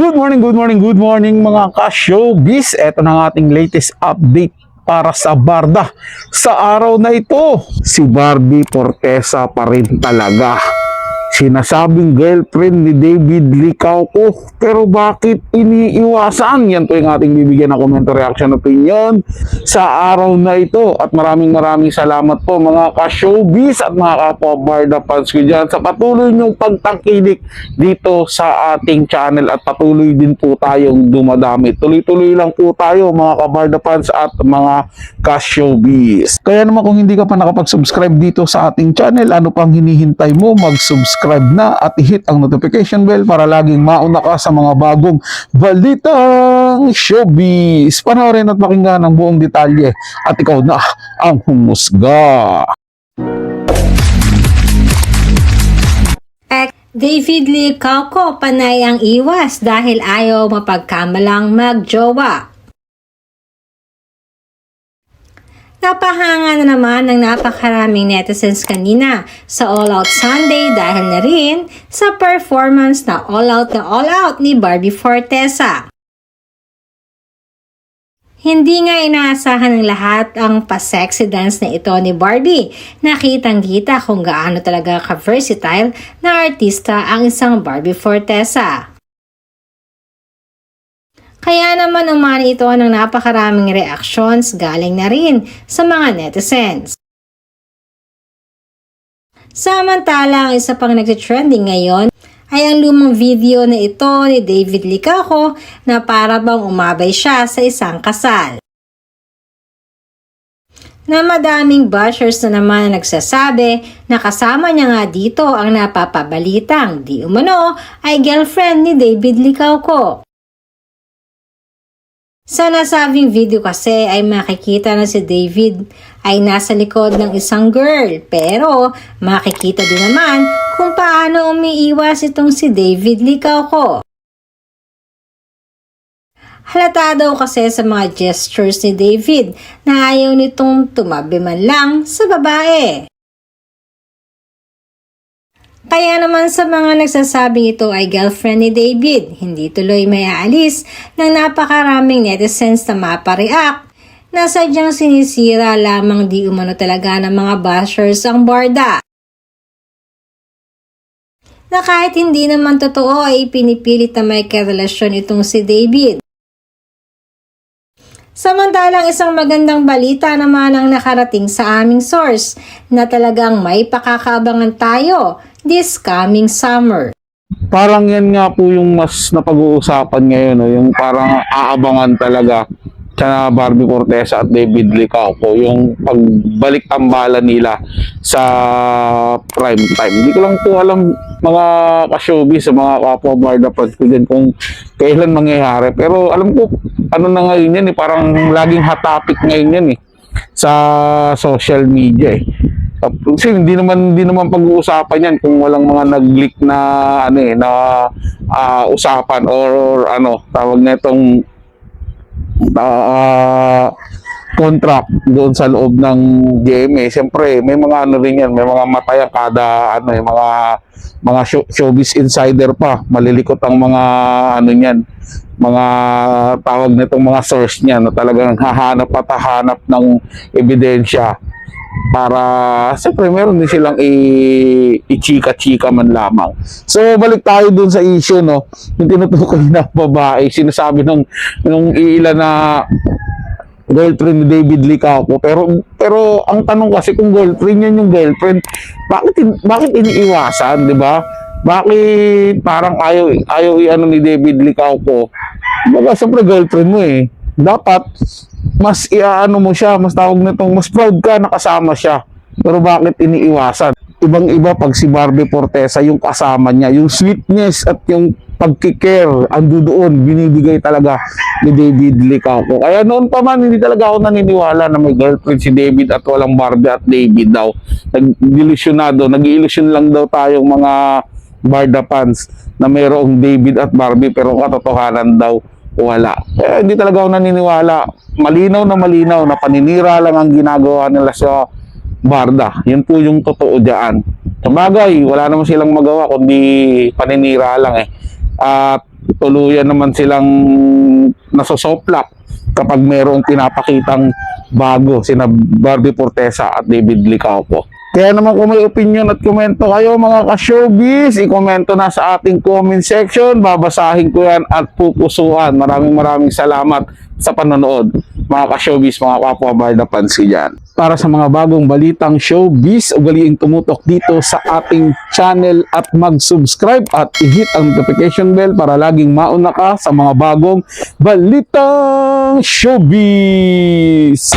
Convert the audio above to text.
Good morning mga ka-showbiz. Ito na ang ating latest update para sa Barda. Sa araw na ito, si Barbie Fortesa pa rin talaga. Sinasabing girlfriend ni David Licauco, pero bakit iniiwasan? Yan po yung ating bibigyan ng komento, reaction, opinion sa araw na ito. At maraming salamat po mga ka-showbiz at mga kapwa-Barda fans ko dyan sa patuloy niyong pagtangkilik dito sa ating channel at patuloy din po tayong dumadami. Tuloy-tuloy lang po tayo mga ka-Barda fans at mga ka-showbiz. Kaya naman kung hindi ka pa nakapag-subscribe dito sa ating channel, ano pang hinihintay mo? Mag-subscribe na at i-hit ang notification bell para laging mauna ka sa mga bagong balitang showbiz. Panoorin at pakinggan ang buong detalye at ikaw na ang humusga. David Licauco panay ang iwas dahil ayaw mapagkamalang magjowa. Napahanga na naman ng napakaraming netizens kanina sa All Out Sunday dahil na rin sa performance na all out ni Barbie Fortesa. Hindi nga inaasahan ng lahat ang pa-sexy dance na ito ni Barbie. Nakitang-kita kung gaano talaga ka-versatile na artista ang isang Barbie Fortesa. Kaya naman umani ito ng napakaraming reactions galing na rin sa mga netizens. Samantala, ang isa pang nagtitrending ngayon ay ang lumang video na ito ni David Licauco na para bang umabay siya sa isang kasal. Na madaming bashers na naman na nagsasabi na kasama niya nga dito ang napapabalitang di umano ay girlfriend ni David Licauco. Sa nasabing video kasi ay makikita na si David ay nasa likod ng isang girl, pero makikita din naman kung paano umiiwas itong si David Licauco. Halata daw kasi sa mga gestures ni David na ayaw nitong tumabi man lang sa babae. Kaya naman sa mga nagsasabing ito ay girlfriend ni David, hindi tuloy may aalis ng napakaraming netizens na mapareact na sadyang sinisira lamang di umano talaga ng mga bashers ang Barda. Na kahit hindi naman totoo ay pinipilit na may karelasyon itong si David. Samantalang isang magandang balita naman ang nakarating sa aming source na talagang may pakakaabangan tayo this coming summer. Parang yan nga po yung mas napag-uusapan ngayon, no? Yung parang aabangan talaga sa Barbie Fortesa at David Licauco, yung pagbalik tambalan nila sa prime time. Hindi ko lang po alam mga ka-showbiz, sa mga kapwa-Barda fans ko din kung kailan mangyayari. Pero alam ko, ano na ngayon yan, parang laging hot topic ngayon yan sa social media . Kasi hindi naman pag-uusapan yan kung walang mga nag-leak na usapan or tawag na itong contract doon sa loob ng GMA. Siyempre may mga rin yan, may mga mataya kada mga showbiz insider pa, malilikot ang mga niyan, mga tawag nitong mga source niyan na talagang hahanap ng ebidensya para siyempre meron din silang i-chika-chika man lamang. So balik tayo dun sa issue, no, yung tinutukoy na babae, sinasabi ng ilan na girlfriend ni David Licauco, pero ang tanong kasi kung girlfriend yan yung girlfriend, bakit iniiwasan, di ba? Bakit parang ayaw ni David Licauco? Baga siyempre girlfriend mo dapat mas mo siya, mas tawag nitong mas proud ka na kasama siya. Pero bakit iniiwasan? Ibang-iba pag si Barbie Fortesa, yung kasama niya, yung sweetness at yung pagkikare, ando doon, binibigay talaga ni David Licauco. Kaya noon pa man, hindi talaga ako naniniwala na may girlfriend si David at walang Barbie at David daw. Nag-iilusyon lang daw tayong mga Barda fans na mayroong David at Barbie, pero katotohanan daw wala. Hindi talaga ako naniniwala. Malinaw na paninira lang ang ginagawa nila sa Barda. Yun po yung totoo diyan. Sabagay, wala naman silang magawa kundi paninira lang At tuluyan naman silang nasosoplak kapag mayroong pinapakitang bago sina Barbie Fortesa at David Licauco. Kaya naman kung may opinion at komento kayo mga ka-showbiz, i-komento na sa ating comment section. Babasahin ko yan at pupusuan. Maraming salamat sa panonood mga ka-showbiz, mga kapwa Barda Pansi dyan. Para sa mga bagong balitang showbiz, ugaliing tumutok dito sa ating channel at mag-subscribe at i-hit ang notification bell para laging mauna ka sa mga bagong balitang showbiz.